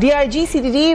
DIG CTD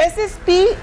SSP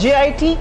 JIT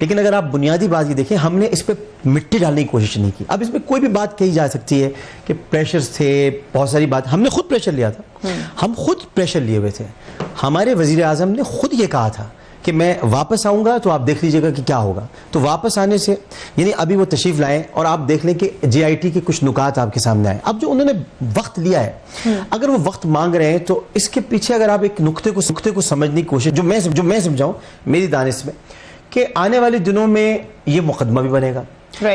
لیکن اگر آپ بنیادی بات یہ دیکھیں ہم نے اس پہ مٹی ڈالنے کی کوشش نہیں کی. اب اس میں کوئی بھی بات کہی جا سکتی ہے کہ پریشرز تھے, بہت ساری بات, ہم نے خود پریشر لیا تھا, ہم خود پریشر لیے ہوئے تھے. ہمارے وزیر اعظم نے خود یہ کہا تھا کہ میں واپس آؤں گا تو آپ دیکھ لیجئے گا کہ کیا ہوگا. تو واپس آنے سے یعنی ابھی وہ تشریف لائیں اور آپ دیکھ لیں کہ جے آئی ٹی کے کچھ نکات آپ کے سامنے آئے. اب جو انہوں نے وقت لیا ہے, اگر وہ وقت مانگ رہے ہیں تو اس کے پیچھے اگر آپ ایک نقطے کو سمجھنے کی کوشش, جو میں سمجھاؤں میری دانش میں, کہ آنے والے دنوں میں یہ مقدمہ بھی بنے گا,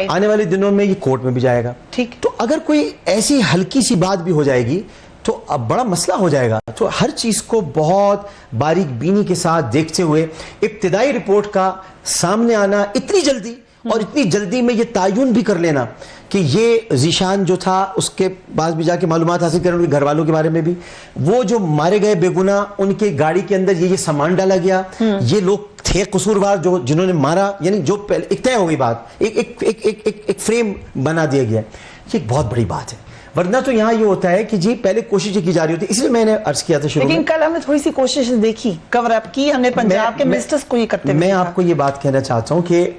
آنے والے دنوں میں یہ کورٹ میں بھی جائے گا. تو اگر کوئی ایسی ہلکی سی بات بھی ہو جائے گی تو اب بڑا مسئلہ ہو جائے گا. تو ہر چیز کو بہت باریک بینی کے ساتھ دیکھتے ہوئے ابتدائی رپورٹ کا سامنے آنا اتنی جلدی, اور اتنی جلدی میں یہ تعین بھی کر لینا کہ یہ ذیشان جو تھا اس کے پاس بھی جا کے معلومات حاصل کریں, ان کے گھر والوں کے بارے میں بھی, وہ جو مارے گئے بے گناہ ان کے گاڑی کے اندر یہ سامان ڈالا گیا, یہ لوگ تھے قصوروار جنہوں نے مارا, یعنی جو ایک طے ہو گئی بات, ایک فریم بنا دیا گیا. یہ ایک بہت بڑی بات ہے. ورنہ تو یہاں یہ ہوتا ہے کہ جی پہلے کوشش کی جا رہی ہوتی ہے, اس لیے میں نے عرض کیا تھا شروع میں. لیکن کل ہم نے تھوڑی سی کوشش دیکھی, کور اپ کی ہم نے پنجاب کے منسٹرز کو یہ کرتے ہوئے. میں آپ کو یہ بات کہنا چاہتا ہوں کہ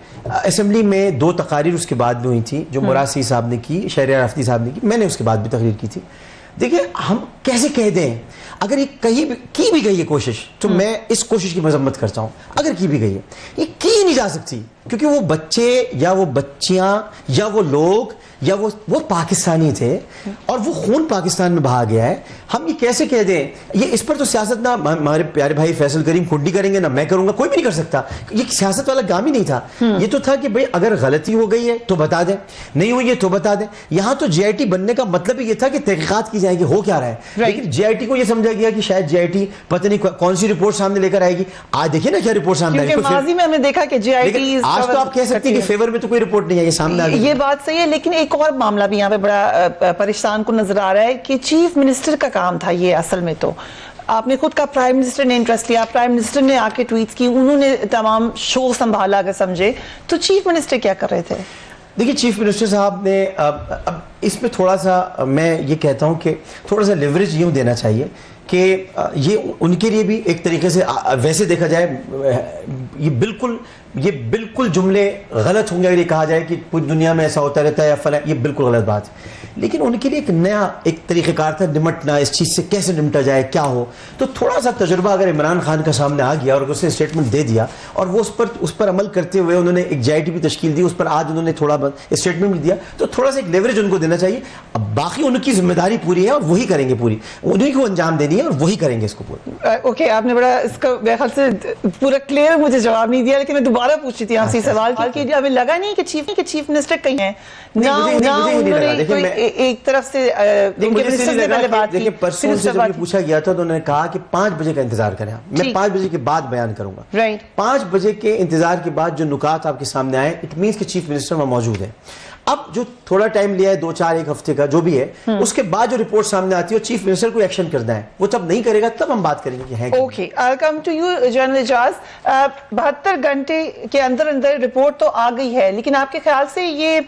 اسمبلی میں 2 تقاریر اس کے بعد بھی ہوئی تھی, جو مراد سی صاحب نے کی, شہریار افتی صاحب نے کی, میں نے اس کے بعد بھی تقریر کی تھی. دیکھیں ہم کیسے کہہ دیں, اگر یہ کہیں کی بھی گئی ہے کوشش تو میں اس کوشش کی مذمت کرتا ہوں. اگر کی بھی گئی ہے, یہ کی نہیں جا سکتی, کیونکہ وہ بچے یا وہ بچیاں یا وہ لوگ یا وہ پاکستانی تھے اور وہ خون پاکستان میں بہا گیا ہے. ہم یہ کیسے کہہ دیں, یہ اس پر تو سیاست نہ ہمارے پیارے بھائی فیصل کریم کنڈی کریں گے, نہ میں کروں گا, کوئی بھی نہیں کر سکتا. یہ سیاست والا کام ہی نہیں تھا. یہ تو تھا کہ بھئی اگر غلطی ہو گئی ہے تو بتا دیں, نہیں ہوئی ہے تو بتا دیں. یہاں تو جے آئی ٹی بننے کا مطلب یہ تھا کہ تحقیقات کی جائے گی ہو کیا رہا ہے. لیکن جے آئی ٹی کو یہ سمجھا گیا کہ شاید جے آئی ٹی پتہ نہیں کون سی رپورٹ سامنے لے کر آئے گی. آج دیکھیں نا کیا رپورٹ سامنے آئی, کیونکہ ماضی میں ہم نے دیکھا کہ جے آئی ٹی, آج تو آپ کہہ سکتے ہیں کہ فیور میں تو کوئی رپورٹ نہیں آئی سامنے. یہ بات صحیح ہے, لیکن ایک اور معاملہ بھی یہاں پہ بڑا پریشان کو نظر آ رہا ہے کہ چیف منسٹر کا کام تھا یہ. اصل میں تو آپ نے خود کا پرائم منسٹر نے انٹرسٹ لیا, پرائم منسٹر نے آ کے ٹویٹس کی, انہوں نے تمام شو سنبھالا اگر سمجھے تو. چیف منسٹر کیا کر رہے تھے؟ دیکھیے چیف منسٹر صاحب نے اب اس میں تھوڑا سا میں یہ کہتا ہوں کہ تھوڑا سا لیوریج یوں دینا چاہیے کہ یہ ان کے لیے بھی ایک طریقے سے, ویسے دیکھا جائے یہ بالکل جملے غلط ہوں گے اگر یہ کہا جائے کہ پوری دنیا میں ایسا ہوتا رہتا ہے یا فلاں, یہ بالکل غلط بات ہے. لیکن ان کے لیے ایک نیا ایک طریقہ کار تھا نمٹنا, اس چیز سے کیسے نمٹا جائے, کیا ہو. تو تھوڑا سا تجربہ اگر عمران خان کا سامنے آ گیا اور اس نے اسٹیٹمنٹ دے دیا اور وہ اس پر عمل کرتے ہوئے انہوں نے ایک جے آئی ٹی بھی تشکیل دی, اس پر آج انہوں نے تھوڑا اسٹیٹمنٹ بھی دیا, تو تھوڑا سا ایک لیوریج ان کو دینا چاہیے. اب باقی ان کی ذمہ داری پوری ہے اور وہی کریں گے, پوری انہیں کو انجام دینی ہے اور وہی کریں گے اس کو پورا. اوکے, آپ نے بڑا اس کا میرے خیال سے پورا کلیئر مجھے جواب نہیں دیا, لیکن میں دوبارہ پوچھ رہی تھی آپ سے سوال کہ ہمیں لگا نہیں کہ چیف منسٹر کہیں ہیں ایک طرف سے پرسوں سے جب یہ پوچھا گیا تھا تو انہوں نے کہا کہ 5 بجے کا انتظار کریں, میں 5 بجے کے بعد بیان کروں گا. 5 بجے کے انتظار کے بعد جو نکات آپ کے سامنے آئے, اٹ مینس کہ چیف منسٹر وہاں موجود ہے. اب جو تھوڑا ٹائم لیا ہے 2-4 ایک ہفتے کا جو بھی ہے, اس کے بعد جو رپورٹ سامنے آتی ہے اور چیف منسٹر کو ایکشن کرنا ہے, وہ تب نہیں کرے گا تب ہم بات کریں گے کہ ہے. Okay, I'll come to you general Ejaz. 72 گھنٹے کے اندر رپورٹ تو آ گئی ہے, لیکن آپ کے خیال سے یہ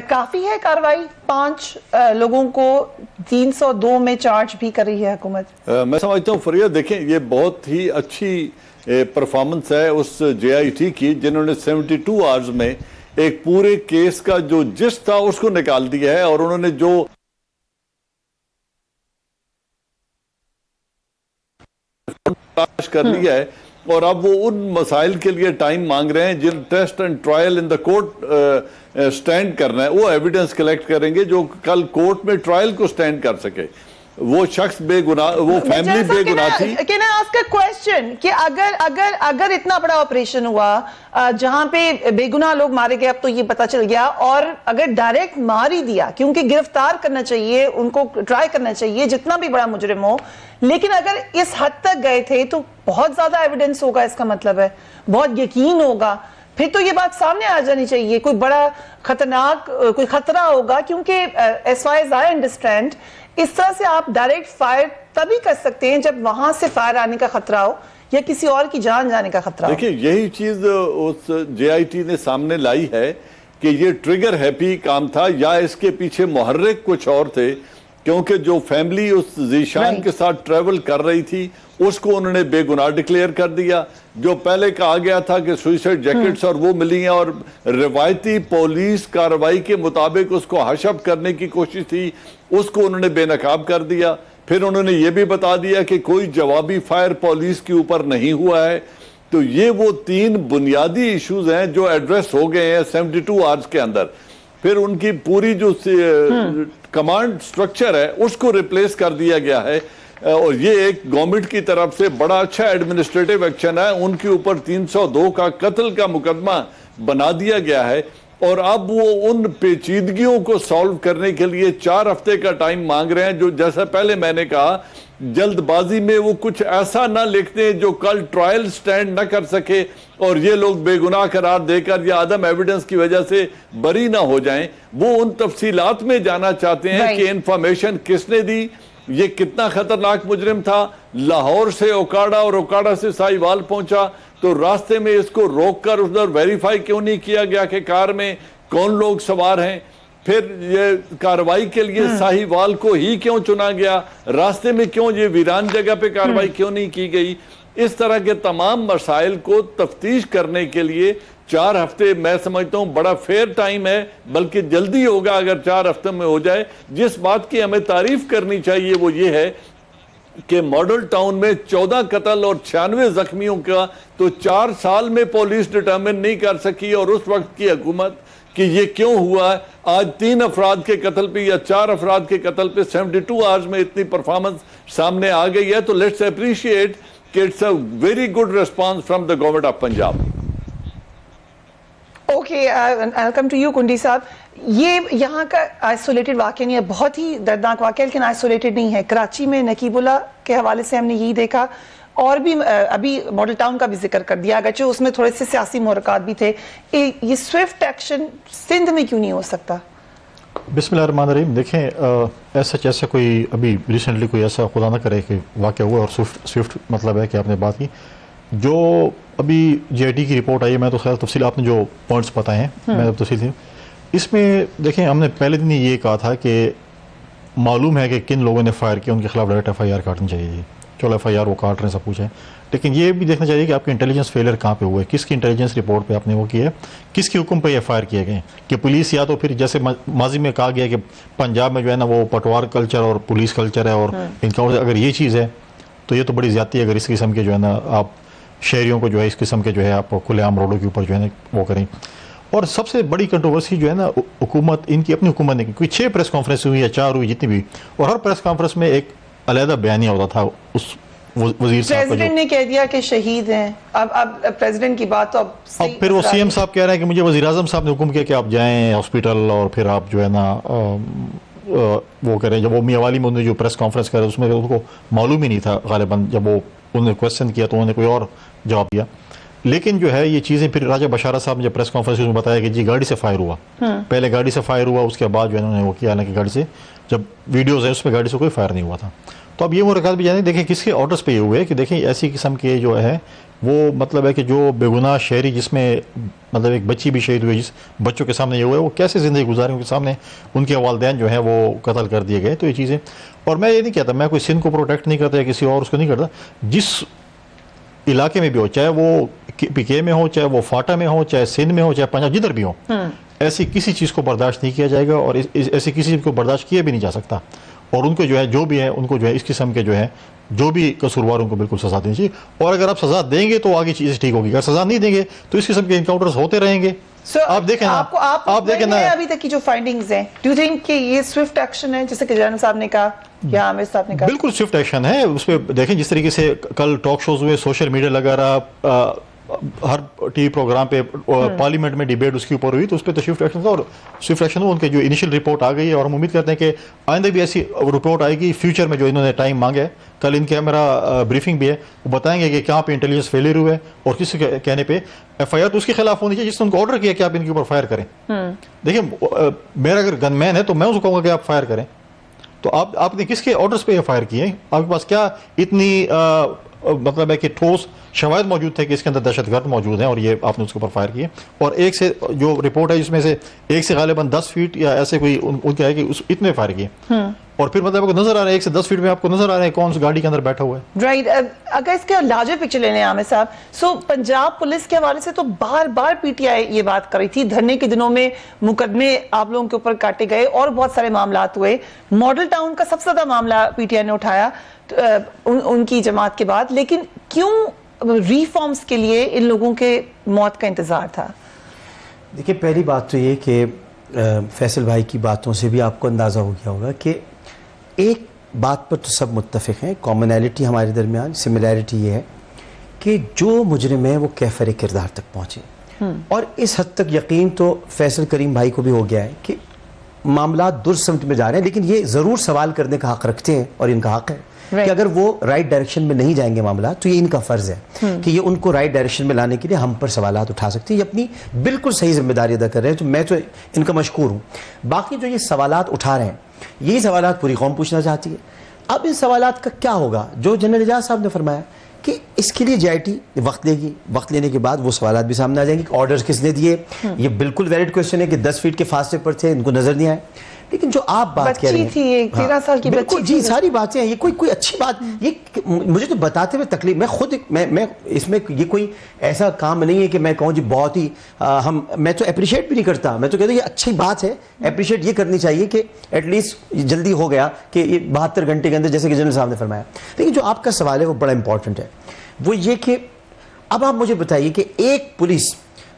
کافی ہے کاروائی؟ 5 لوگوں کو 302 میں چارج بھی کر رہی ہے حکومت. میں سمجھتا ہوں فریہ دیکھیں یہ بہت ہی اچھی پرفارمنس ہے اس جے آئی ٹی کی, جنہوں نے 72 آورز میں ایک پورے کیس کا جو جس تھا اس کو نکال دیا ہے, اور انہوں نے جو کر لیا ہے, اور اب وہ ان مسائل کے لیے ٹائم مانگ رہے ہیں جن test and trial in the court stand کرنا ہے. وہ ایویڈنس کلیکٹ کریں گے جو کل کورٹ میں ٹرائل کو سٹینڈ کر سکے. وہ شخص بے گناہ, وہ فیملی بے گناہ تھی. Can I ask a question کہ اگر اتنا بڑا آپریشن ہوا جہاں پہ بے گناہ لوگ مارے گئے, اب تو یہ پتا چل گیا, اور اگر ڈائریکٹ مار ہی دیا, کیونکہ گرفتار کرنا چاہیے, ان کو ٹرائی کرنا چاہیے جتنا بھی بڑا مجرم ہو, لیکن اگر اس حد تک گئے تھے تو بہت زیادہ ایویڈنس ہوگا, اس کا مطلب ہے بہت یقین ہوگا, پھر تو یہ بات سامنے آ جانی چاہیے. کوئی بڑا خطرناک کوئی خطرہ ہوگا, کیونکہ as far as I understand اس طرح سے آپ ڈائریکٹ فائر تبھی کر سکتے ہیں جب وہاں سے فائر آنے کا خطرہ ہو یا کسی اور کی جان جانے کا خطرہ ہو. دیکھیں یہی چیز اس جے آئی ٹی نے سامنے لائی ہے کہ یہ ٹریگر ہیپی کام تھا یا اس کے پیچھے محرک کچھ اور تھے, کیونکہ جو فیملی اس ذیشان کے ساتھ ٹریول کر رہی تھی اس کو انہوں نے بے گناہ ڈکلیئر کر دیا. جو پہلے کہا گیا تھا کہ سوئسائڈ جیکٹس اور وہ ملی ہیں اور روایتی پولیس کارروائی کے مطابق اس کو حشب کرنے کی کوشش تھی, اس کو انہوں نے بے نقاب کر دیا. پھر انہوں نے یہ بھی بتا دیا کہ کوئی جوابی فائر پولیس کے اوپر نہیں ہوا ہے. تو یہ وہ 3 بنیادی ایشوز ہیں جو ایڈریس ہو گئے ہیں 72 آورز کے اندر. پھر ان کی پوری جو کمانڈ سٹرکچر ہے اس کو ریپلیس کر دیا گیا ہے, اور یہ ایک گورنمنٹ کی طرف سے بڑا اچھا ایڈمنسٹریٹو ایکشن ہے. ان کے اوپر 302 کا قتل کا مقدمہ بنا دیا گیا ہے, اور اب وہ ان پیچیدگیوں کو سالو کرنے کے لیے 4 ہفتے کا ٹائم مانگ رہے ہیں, جو جیسا پہلے میں نے کہا جلد بازی میں وہ کچھ ایسا نہ لکھتے جو کل ٹرائل سٹینڈ نہ کر سکے اور یہ لوگ بے گناہ قرار دے کر یا عدم ایویڈنس کی وجہ سے بری نہ ہو جائیں. وہ ان تفصیلات میں جانا چاہتے ہیں کہ انفارمیشن کس نے دی, یہ کتنا خطرناک مجرم تھا, لاہور سے اوکاڑا اور اوکاڑا سے ساہیوال پہنچا تو راستے میں اس کو روک کر ادھر ویریفائی کیوں نہیں کیا گیا کہ کار میں کون لوگ سوار ہیں, پھر یہ کارروائی کے لیے ساہیوال کو ہی کیوں چنا گیا, راستے میں کیوں یہ ویران جگہ پہ کارروائی کیوں نہیں کی گئی. اس طرح کے تمام مسائل کو تفتیش کرنے کے لیے 4 ہفتے میں سمجھتا ہوں بڑا فیئر ٹائم ہے, بلکہ جلدی ہوگا اگر 4 ہفتے میں ہو جائے. جس بات کی ہمیں تعریف کرنی چاہیے وہ یہ ہے کہ ماڈل ٹاؤن میں 14 قتل اور 96 زخمیوں کا تو 4 سال میں پولیس ڈٹرمن نہیں کر سکی, اور اس وقت کی حکومت کہ یہ کیوں ہوا ہے. آج 3 افراد کے قتل پہ یا 4 افراد کے قتل پہ 72 آورز میں اتنی پرفارمنس سامنے آ گئی ہے, تو لیٹس اپریشیٹ کہ it's a very good response from the government of Punjab. Okay, I'll come to you کنڈی صاحب. یہ یہاں کا آئسولیٹڈ واقعہ نہیں ہے, بہت ہی دردناک واقعہ, لیکن آئسولیٹڈ نہیں ہے. کراچی میں نقیب اللہ کے حوالے سے ہم نے یہی دیکھا, اور بھی ابھی ماڈل ٹاؤن کا بھی ذکر کر دیا, اگرچہ اس میں تھوڑے سے سیاسی محرکات بھی تھے. یہ سوئفٹ ایکشن سندھ میں کیوں نہیں ہو سکتا؟ بسم اللہ الرحمن الرحیم. دیکھیں ایسا کوئی ابھی ریسنٹلی کوئی ایسا خدا نہ کرے کہ واقعہ ہوا, اور سوئفٹ مطلب ہے کہ آپ نے بات کی جو ابھی جی آئی ٹی کی رپورٹ آئی ہے, میں تو خیر تفصیل آپ نے جو پوائنٹس بتائے ہیں میں تفصیل تھی اس میں. دیکھیں ہم نے پہلے دن یہ کہا تھا کہ معلوم ہے کہ کن لوگوں نے فائر کیا, ان کے خلاف ڈائریکٹ ایف آئی آر کاٹنی چاہیے تھی. چلو ایف آئی آر وہ کاٹ رہے ہیں سب کچھ ہے, لیکن یہ بھی دیکھنا چاہیے کہ آپ کے انٹیلیجنس فیلئر کہاں پہ ہوا ہے, کس کی انٹیلیجنس رپورٹ پہ آپ نے وہ کیا ہے, کس کے حکم پہ یہ فائر کیے گئے. کہ پولیس یا تو پھر جیسے ماضی میں کہا گیا کہ پنجاب میں جو ہے نا وہ پٹوار کلچر اور پولیس کلچر ہے اور انکاؤنٹر, اگر یہ چیز ہے تو یہ تو بڑی زیادتی ہے اگر اس قسم کے جو ہے نا آپ شہریوں کو جو ہے اس قسم کے جو ہے آپ کھلے عام روڈوں کے اوپر جو ہے نا وہ کریں. اور سب سے بڑی کنٹروورسی جو ہے نا حکومت, ان کی اپنی حکومت نے کوئی 6 پریس کانفرنس ہوئی یا 4 ہوئی جتنی بھی, اور ہر پریس کانفرنس میں ایک علیحدہ بیانیہ ہوتا تھا اس وزیر صاحب کا. پریزیڈنٹ نے کہہ دیا کہ شہید ہیں. اب پریزیڈنٹ کی بات تو اب پھر وہ سی ایم صاحب کہہ رہے ہیں کہ مجھے وزیر اعظم صاحب نے حکم کیا کہ آپ جائیں ہاسپٹل, اور پھر آپ جو ہے نا وہ کریں. جب وہ میاں والی میں انہوں نے جو پریس کانفرنس کرا اس میں ان کو معلوم ہی نہیں تھا غالباً, جب وہ انہوں نے کویشچن کیا تو انہوں نے کوئی اور جواب دیا. لیکن جو ہے یہ چیزیں پھر راجہ بشارہ صاحب نے جب پریس کانفرنس میں بتایا کہ جی گاڑی سے فائر ہوا, پہلے گاڑی سے فائر ہوا, اس کے بعد جو ہے انہوں نے وہ کیا نا کہ گاڑی سے, جب ویڈیوز ہیں اس میں گاڑی سے کوئی فائر نہیں ہوا تھا. تو اب یہ مرکز بھی جانے دیکھیں کس کے آرڈرز پہ یہ ہوئے کہ دیکھیں ایسی قسم کے جو ہے وہ مطلب ہے کہ جو بے گناہ شہری, جس میں مطلب ایک بچی بھی شہید ہوئی, جس بچوں کے سامنے یہ ہوا ہے وہ کیسے زندگی گزارے, ان کے سامنے ان کے والدین جو ہیں وہ قتل کر دیے گئے. تو یہ چیزیں, اور میں یہ نہیں کہتا میں کوئی سندھ کو پروٹیکٹ نہیں کرتا یا کسی اور اس کو نہیں کرتا, جس علاقے میں بھی ہو, چاہے وہ پی کے میں ہو, چاہے وہ فاٹا میں ہو, چاہے سندھ میں ہو, چاہے پنجاب, جدھر بھی ہو, ایسی کسی چیز کو برداشت نہیں کیا جائے گا, اور ایسی کسی چیز کو برداشت کیا بھی نہیں جا سکتا. اور ان کو جو ہے جو بھی ہے ان کو جو ہے اس قسم کے جو ہے جو بھی قصوروار ان کو بالکل سزا دینی چاہیے. اور اگر آپ سزا دیں گے تو آگے چیزیں ٹھیک ہوگی, اگر سزا نہیں دیں گے تو اس قسم کے انکاؤنٹرز ہوتے رہیں گے. آپ دیکھیں نا, آپ دیکھیں نا ابھی تک کی جو فائنڈنگز ہیں, ڈو یو تھنک کہ یہ سوئفٹ ایکشن ہے جیسے کہ جنرل صاحب نے کہا یا عامر صاحب نے کہا؟ بالکل سوئفٹ ایکشن ہے. اس پہ دیکھیں جس طریقے سے کل ٹاک شوز ہوئے, سوشل میڈیا لگا رہا, ہر ٹی وی پروگرام پہ, پارلیمنٹ میں ڈیبیٹ اس کے اوپر ہوئی, تو اس پہ تو سوئفٹ ایکشن تھا. اور سوئفٹ ایکشن ان کے جو انیشیل رپورٹ آ گئی ہے, اور ہم امید کرتے ہیں کہ آئندہ بھی ایسی رپورٹ آئے گی فیوچر میں. جو انہوں نے ٹائم مانگا ہے, کل ان کے میرا بریفنگ بھی ہے, وہ بتائیں گے کہ کہاں پہ انٹیلیجنس فیلئر ہوئے اور کس کے کہنے پہ ایف آئی آر تو اس کے خلاف ہونی چاہیے جس نے ان کو آرڈر کیا کہ آپ ان کے اوپر فائر کریں. دیکھیں میرا اگر گن مین ہے تو میں اس کو کہوں گا کہ آپ فائر کریں. تو آپ نے کس کے آرڈرز پہ فائر کیے ہیں؟ آپ کے پاس کیا اتنی مطلب ہے کہ ٹھوس شواہد موجود تھے کہ اس کے اندر دہشت گرد موجود ہیں اور یہ آپ نے اس کے اوپر فائر کیے؟ اور ایک سے جو رپورٹ ہے جس میں سے ایک سے غالباً 10 فیٹ یا ایسے کوئی ان کا ہے کہ اتنے فائر کیے. اور پھر مطلب آپ کو نظر آ رہا ہے 1 سے 10 فٹ میں آپ کو نظر آ رہا ہے کون سی گاڑی کے اندر بیٹھا ہوا ہے. رائٹ. اگر اس کے لارجر پکچر لینے عامر صاحب, سو پنجاب پولیس کے حوالے سے تو بار بار پی ٹی آئی یہ بات کر رہی تھی, دھرنے کے دنوں میں مقدمے آپ لوگوں کے اوپر کاٹے گئے اور بہت سارے معاملات ہوئے. ماڈل ٹاؤن کا سب سے زیادہ معاملہ پی ٹی آئی نے اٹھایا ان کی جماعت کے بعد, لیکن کیوں ریفارمز کے لیے ان لوگوں کے موت کا انتظار تھا؟ دیکھیں, پہلی بات تو یہ کہ فیصل بھائی کی باتوں سے بھی آپ کو اندازہ ہو گیا ہوگا کہ ایک بات پر تو سب متفق ہیں, کامنالٹی ہمارے درمیان, سملیرٹی یہ ہے کہ جو مجرم ہے وہ کیفر کردار تک پہنچے. اور اس حد تک یقین تو فیصل کریم بھائی کو بھی ہو گیا ہے کہ معاملات درست سمت میں جا رہے ہیں, لیکن یہ ضرور سوال کرنے کا حق رکھتے ہیں اور ان کا حق ہے کہ اگر وہ رائٹ ڈائریکشن میں نہیں جائیں گے معاملات تو یہ ان کا فرض ہے کہ یہ ان کو رائٹ ڈائریکشن میں لانے کے لیے ہم پر سوالات اٹھا سکتے ہیں. یہ اپنی بالکل صحیح ذمہ داری ادا کر رہے ہیں, تو میں تو ان کا مشکور ہوں. باقی جو یہ سوالات اٹھا رہے ہیں یہی سوالات پوری قوم پوچھنا چاہتی ہے. اب ان سوالات کا کیا ہوگا؟ جو جنرل اعجاز صاحب نے فرمایا کہ اس کے لیے جے آئی ٹی وقت لے گی, وقت لینے کے بعد وہ سوالات بھی سامنے آ جائیں گے کہ آرڈرز کس نے دیے. یہ بالکل ویلڈ کویسچن ہے کہ 10 فٹ کے فاصلے پر تھے, ان کو نظر نہیں آئے. لیکن جو آپ بات کہہ رہے ہیں, بچی تھی 13 سال کی بچی, جی ساری باتیں ہیں, یہ کوئی اچھی بات, یہ مجھے تو بتاتے ہوئے تکلیف, میں خود میں اس میں یہ کوئی ایسا کام نہیں ہے کہ میں کہوں جی بہت ہی میں تو اپریشیٹ بھی نہیں کرتا. میں تو کہتا ہوں یہ اچھی بات ہے, اپریشیٹ یہ کرنی چاہیے کہ ایٹ لیسٹ جلدی ہو گیا کہ یہ 72 گھنٹے کے اندر, جیسے کہ جنرل صاحب نے فرمایا. لیکن جو آپ کا سوال ہے وہ بڑا امپورٹنٹ ہے, وہ یہ کہ اب آپ مجھے بتائیے کہ ایک پولیس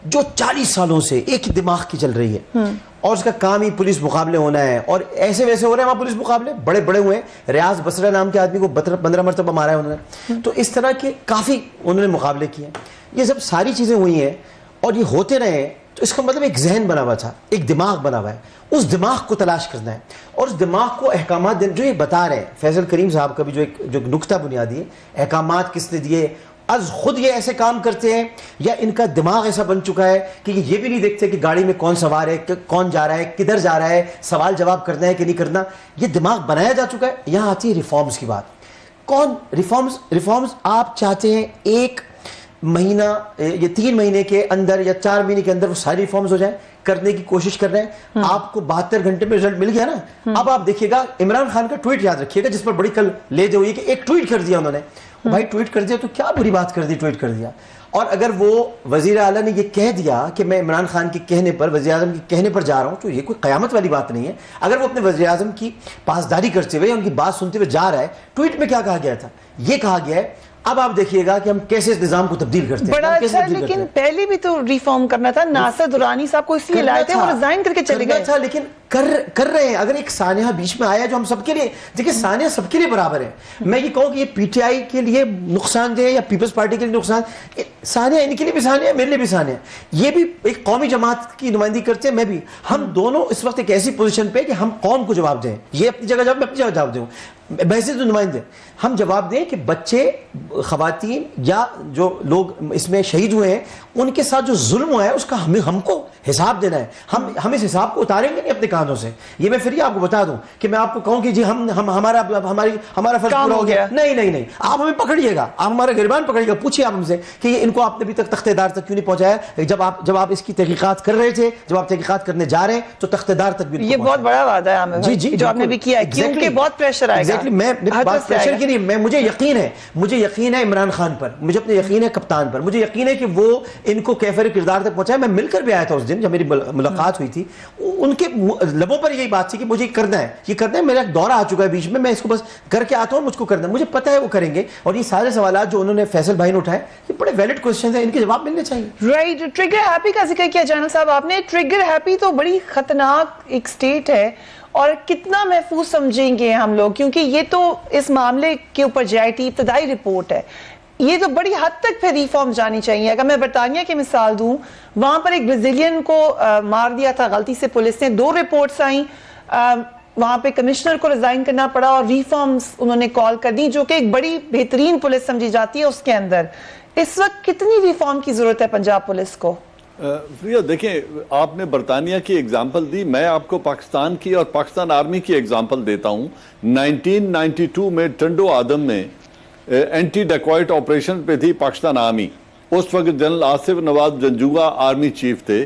جو 40 سالوں سے ایک ہی دماغ کی چل رہی ہے اور اس کا کام ہی پولیس مقابلے ہونا ہے, اور ایسے ویسے ہو رہے ہیں وہاں پولیس مقابلے بڑے بڑے ہوئے ہیں. ریاض بصرہ نام کے آدمی کو 15 مرتبہ مارا ہے انہوں نے, تو اس طرح کے کافی انہوں نے مقابلے کیے. یہ سب ساری چیزیں ہوئی ہیں اور یہ ہوتے رہے ہیں, تو اس کا مطلب ایک ذہن بنا ہوا تھا, ایک دماغ بنا ہوا ہے. اس دماغ کو تلاش کرنا ہے اور اس دماغ کو احکامات دینے. جو یہ بتا رہے ہیں فیصل کریم صاحب کا بھی جو نکتہ بنیادی ہے, احکامات کس نے دیے, از خود یہ ایسے کام کرتے ہیں یا ان کا دماغ ایسا بن چکا ہے کہ یہ بھی نہیں دیکھتے کہ گاڑی میں کون سوار ہے, کون جا رہا ہے, کدھر جا رہا ہے, سوال جواب کرنا ہے کہ نہیں کرنا. یہ دماغ بنایا جا چکا ہے. یہاں آتی ہے ریفارمز کی بات. کون ریفارمز آپ چاہتے ہیں 1 مہینہ یا 3 مہینے کے اندر یا 4 مہینے کے اندر وہ ساری ریفارمز ہو جائیں, کرنے کی کوشش کر رہے ہیں. آپ کو 72 گھنٹے میں رزلٹ مل گیا نا. اب آپ دیکھیے گا عمران خان کا ٹویٹ یاد رکھیے گا, جس پر بڑی کل لے دے ہوئی کہ ایک ٹویٹ کر دیا انہوں نے. بھائی ٹویٹ کر دیا تو کیا بری بات کر دی, ٹویٹ کر دیا. اور اگر وہ وزیر اعلیٰ نے یہ کہہ دیا کہ میں عمران خان کے کہنے پر, وزیر اعظم کے کہنے پر جا رہا ہوں, تو یہ کوئی قیامت والی بات نہیں ہے. اگر وہ اپنے وزیر اعظم کی پاسداری کرتے ہوئے ان کی بات سنتے ہوئے جا رہا ہے, ٹویٹ میں کیا کہا گیا تھا؟ یہ کہا گیا ہے اب آپ دیکھیے گا کہ ہم کیسے اس نظام کو تبدیل کرتے ہیں. بڑا اچھا, لیکن پہلے بھی تو ریفارم کرنا تھا. ناصر درانی صاحب کو اس لیے لائے تھے, وہ ریزائن کر کے چلے گئے تھا, لیکن کر رہے ہیں. اگر ایک سانحہ بیچ میں آیا جو ہم سب کے لیے, دیکھیں سانحہ سب کے لیے برابر ہے. میں یہ کہوں کہ یہ پی ٹی آئی کے لیے نقصان دہ ہے یا پیپلز پارٹی کے لیے نقصان, سانحہ ان کے لیے بھی سانحہ ہے, میرے لیے بھی سانحہ ہے. یہ بھی ایک قومی جماعت کی نمائندگی کرتے ہیں, میں بھی. ہم دونوں اس وقت ایک ایسی پوزیشن پہ کہ ہم قوم کو جواب دیں. یہ اپنی جگہ جواب, میں اپنی جگہ جواب دوں, بحثیت نمائندے. ہم جواب دیں کہ بچے, خواتین یا جو لوگ اس میں شہید ہوئے ہیں ان کے ساتھ جو ظلم ہوا ہے اس کا ہم کو حساب دینا ہے. ہم اس حساب کو اتاریں گے نہیں اپنے کانوں سے. یہ میں پھر یہ آپ کو بتا دوں کہ میں آپ کو کہوں کہ جی ہمارا فرض پورا ہو گیا. نہیں, آپ ہمیں پکڑیے گا, آپ ہمارا گریبان پکڑیے گا. پوچھیے آپ ہم سے کہ ان کو آپ نے ابھی تک تختہ دار تک کیوں نہیں پہنچایا؟ جب آپ اس کی تحقیقات کر رہے تھے, جب آپ تحقیقات کرنے جا رہے ہیں تو تختہ دار تک بھی. یہ بہت بڑا وعدہ ہے عامر بھائی جو آپ نے بھی کیا ہے, کیونکہ بہت پریشر آئے گا. میں بات پریشر کی نہیں, مجھے یقین ہے عمران خان پر, مجھے اپنے یقین ہے کپتان پر, مجھے یقین ہے کہ وہ ان کو کیفر کردار تک پہنچایا. میں مل کر بھی آیا تھا اس دن جب میری ملاقات ہوئی تھی, ان کے لبوں پر یہی بات تھی کہ مجھے یہ کرنا ہے. میرا ایک دورہ آ چکا ہے بیچ میں اس کو بس کر کے آتا ہوں, مجھ کو کرنا ہے, مجھے پتا ہے وہ کریں گے. اور یہ سارے سوالات جو انہوں نے فیصل بھائی نے اٹھائے یہ بڑے ویلڈ کوسچنز ہیں, ان کے جواب ملنے چاہیے. رائٹ. ٹریگر ہیپی کا ذکر کیا جنرل صاحب آپ نے. ٹریگر ہیپی تو بڑی خطرناک ایک سٹیٹ ہے, اور کتنا محفوظ سمجھیں گے ہم لوگ, کیونکہ یہ تو اس معاملے کے اوپر جے آئی ٹی ابتدائی رپورٹ ہے. یہ تو بڑی حد تک پھر ریفارم جانی چاہیے. اگر میں برطانیہ کی مثال دوں, وہاں پر ایک برازیلین کو مار دیا تھا غلطی سے پولیس نے, 2 رپورٹس آئیں, وہاں پہ کمشنر کو ریزائن کرنا پڑا اور ریفارمز انہوں نے کال کر دی, جو کہ ایک بڑی بہترین پولیس سمجھی جاتی ہے اس کے اندر. اس وقت کتنی ریفارم کی ضرورت ہے پنجاب پولیس کو؟ فریہ دیکھیں, آپ نے برطانیہ کی اگزامپل دی, میں آپ کو پاکستان کی اور پاکستان آرمی کی اگزامپل دیتا ہوں. 1992 میں ٹنڈو آدم میں اینٹی ڈیکوائٹ آپریشن پہ تھی پاکستان آرمی. اس وقت جنرل آصف نواز جنجوعہ آرمی چیف تھے.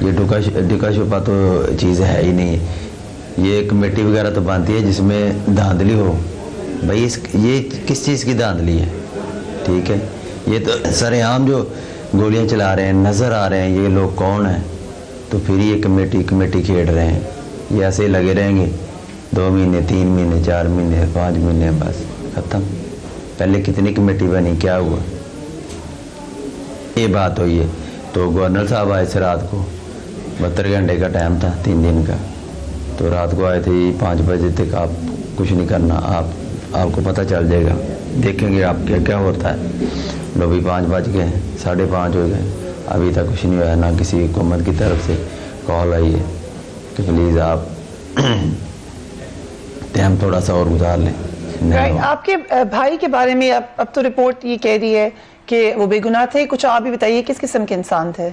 یہ ڈکا چھپا تو چیز ہے ہی نہیں. یہ کمیٹی وغیرہ تو بنتی ہے جس میں دھاندلی ہو. بھائی یہ کس چیز کی دھاندلی ہے؟ ٹھیک ہے, یہ تو سر عام جو گولیاں چلا رہے ہیں نظر آ رہے ہیں, یہ لوگ کون ہیں؟ تو پھر یہ کمیٹی کھیڑ رہے ہیں. یہ ایسے ہی لگے رہیں گے 2 مہینے 3 مہینے 4 مہینے 5 مہینے, بس ختم. پہلے کتنی کمیٹی بنی, کیا ہوا؟ یہ بات ہوئی ہے. تو گورنر صاحب آئے تھے رات کو, 72 گھنٹے کا ٹائم تھا 3 دن کا. تو رات کو آئے تھے 5 بجے تک آپ کچھ نہیں کرنا, آپ کو پتہ چل جائے گا, دیکھیں گے آپ کیا ہوتا ہے. لو بھی 5 بج گئے, 5:30 ہو گئے, ابھی تک کچھ نہیں ہوا. نہ کسی حکومت کی طرف سے کال آئی ہے کہ پلیز آپ ٹائم تھوڑا سا اور گزار لیں. آپ کے بھائی کے بارے میں اب تو رپورٹ یہ کہہ رہی ہے کہ وہ بے گناہ تھے. کچھ آپ بھی بتائیے کس قسم کے انسان تھے؟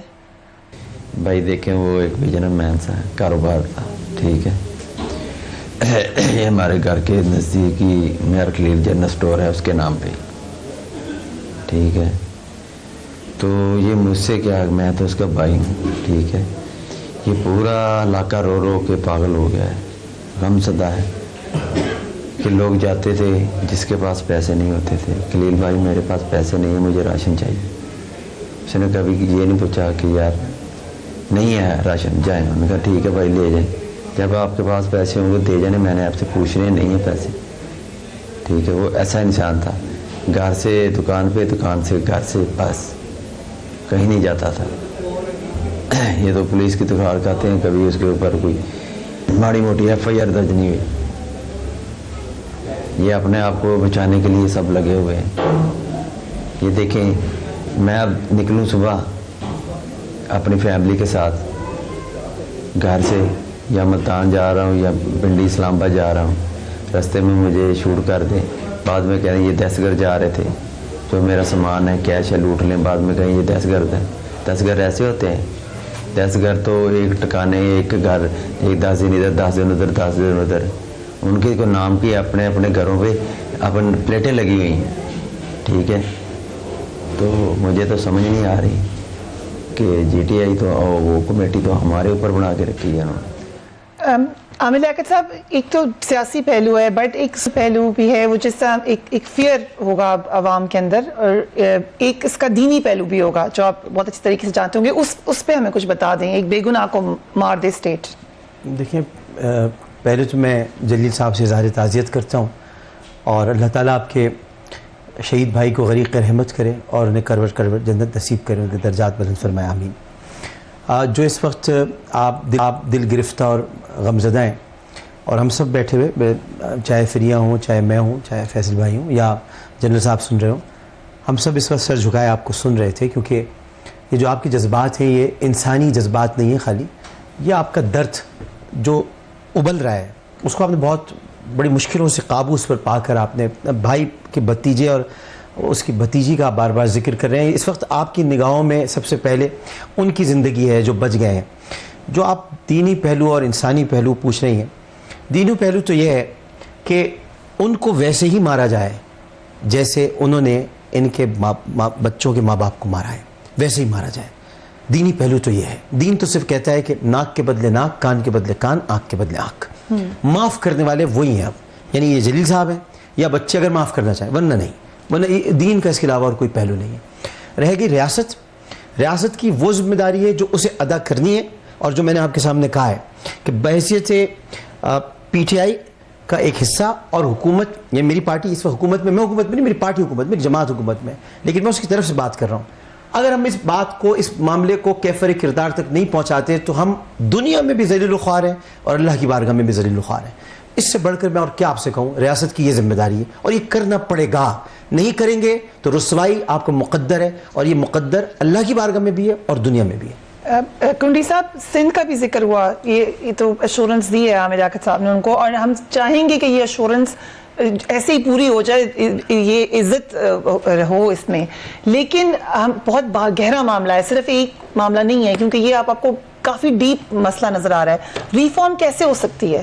بھائی دیکھیں, وہ ایک بزنس مین سا کاروبار تھا. ٹھیک ہے, یہ ہمارے گھر کے نزدیک ہی میئر خلیل جنرل سٹور ہے اس کے نام پہ. ٹھیک ہے, تو یہ مجھ سے کیا, میں تو اس کا بھائی ہوں. ٹھیک ہے, یہ پورا علاقہ رو رو کے پاگل ہو گیا ہے, غم زدہ ہے کہ لوگ جاتے تھے جس کے پاس پیسے نہیں ہوتے تھے, خلیل بھائی میرے پاس پیسے نہیں ہیں, مجھے راشن چاہیے. اس نے کبھی یہ نہیں پوچھا کہ یار نہیں ہے راشن, جائیں. انہوں نے کہا ٹھیک ہے بھائی لے جائیں, جب آپ کے پاس پیسے ہوں گے دے جانے, میں نے آپ سے پوچھنے نہیں ہیں پیسے. ٹھیک ہے, وہ ایسا انسان تھا, گھر سے دکان پہ, دکان سے گھر سے, بس کہیں نہیں جاتا تھا. یہ تو پولیس کی تکرار کرتے ہیں, کبھی اس کے اوپر کوئی ماڑی موٹی FIR درج نہیں ہوئی. یہ اپنے آپ کو بچانے کے لیے سب لگے ہوئے ہیں. یہ دیکھیں, میں اب نکلوں صبح اپنی فیملی کے ساتھ گھر سے, یا ملتان جا رہا ہوں یا پنڈی اسلام آباد جا رہا ہوں, رستے میں مجھے شوٹ کر دیں, بعد میں کہیں یہ دہشت گرد جا رہے تھے, جو میرا سامان ہے کیش ہے لوٹ لیں, بعد میں کہیں یہ دہشت گرد ہے. دہشت گرد ایسے ہوتے ہیں, دہشت گرد تو ایک ٹکانے, ایک گھر, ایک 10 دن ادھر 10 دن ادھر 10 دن ادھر, ان کے کو نام کی اپنے اپنے گھروں پہ اپن پلیٹیں لگی ہوئی ہیں. ٹھیک ہے, تو مجھے تو سمجھ نہیں آ رہی کہ GTI تو وہ کمیٹی تو ہمارے اوپر بنا کے رکھی ہے انہوں نے. عامر لیاقت صاحب, ایک تو سیاسی پہلو ہے, بٹ ایک پہلو بھی ہے وہ جس طرح ایک فیئر ہوگا عوام کے اندر, اور ایک اس کا دینی پہلو بھی ہوگا جو آپ بہت اچھی طریقے سے جانتے ہوں گے. اس پہ ہمیں کچھ بتا دیں, ایک بے گناہ کو مار دے اسٹیٹ. دیکھیں, پہلے تو میں جلیل صاحب سے اظہار تعزیت کرتا ہوں, اور اللہ تعالیٰ آپ کے شہید بھائی کو غریق رحمت کرے اور انہیں کروٹ جنت نصیب کرے, ان کے درجات بلند فرمائے, آمین. جو اس وقت آپ دل گرفتہ اور غمزدہ ہیں, اور ہم سب بیٹھے ہوئے, چاہے فریہ ہوں, چاہے میں ہوں, چاہے فیصل بھائی ہوں, یا جنرل صاحب سن رہے ہوں, ہم سب اس وقت سر جھکائے آپ کو سن رہے تھے, کیونکہ یہ جو آپ کے جذبات ہیں یہ انسانی جذبات نہیں ہیں خالی, یہ آپ کا درد جو ابل رہا ہے اس کو آپ نے بہت بڑی مشکلوں سے قابو اس پر پا کر آپ نے بھائی کے بھتیجے اور اس کی بھتیجی کا بار بار ذکر کر رہے ہیں. اس وقت آپ کی نگاہوں میں سب سے پہلے ان کی زندگی ہے جو بچ گئے ہیں. جو آپ دینی پہلو اور انسانی پہلو پوچھ رہی ہیں, دینی پہلو تو یہ ہے کہ ان کو ویسے ہی مارا جائے جیسے انہوں نے ان کے بچوں کے ماں باپ کو مارا ہے, ویسے ہی مارا جائے. دینی پہلو تو یہ ہے. دین تو صرف کہتا ہے کہ ناک کے بدلے ناک, کان کے بدلے کان, آنکھ کے بدلے آنکھ. معاف کرنے والے وہی ہیں اب, یعنی یہ جلیل صاحب ہیں یا بچے اگر معاف کرنا چاہیں, ورنہ نہیں, ورنہ دین کا اس کے علاوہ اور کوئی پہلو نہیں ہے. رہے گی ریاست, ریاست کی وہ ذمہ داری ہے جو اسے ادا کرنی ہے, اور جو میں نے آپ کے سامنے کہا ہے کہ بحیثیت PTI کا ایک حصہ اور حکومت, یہ میری پارٹی اس وقت حکومت میں حکومت میں نہیں, میری پارٹی حکومت میں, جماعت حکومت میں, لیکن میں اس کی طرف سے بات کر رہا ہوں. اگر ہم اس بات کو, اس معاملے کو کیفر کردار تک نہیں پہنچاتے تو ہم دنیا میں بھی ذلیل و خوار ہیں اور اللہ کی بارگاہ میں بھی ذلیل و خوار ہیں. اس سے بڑھ کر میں اور کیا آپ سے کہوں, ریاست کی یہ ذمہ داری ہے اور یہ کرنا پڑے گا. نہیں کریں گے تو رسوائی آپ کو مقدر ہے, اور یہ مقدر اللہ کی بارگاہ میں بھی ہے اور دنیا میں بھی ہے. کنڈی صاحب, سندھ کا بھی ذکر ہوا, یہ تو ایشورنس دی ہے عامر لیاقت صاحب نے ان کو, اور ہم چاہیں گے کہ یہ ایشورنس ایسے ہی پوری ہو جائے, یہ عزت ہو اس میں. لیکن ہم بہت گہرا معاملہ ہے, صرف ایک معاملہ نہیں ہے, کیونکہ یہ آپ کو کافی ڈیپ مسئلہ نظر آ رہا ہے. ریفارم کیسے ہو سکتی ہے؟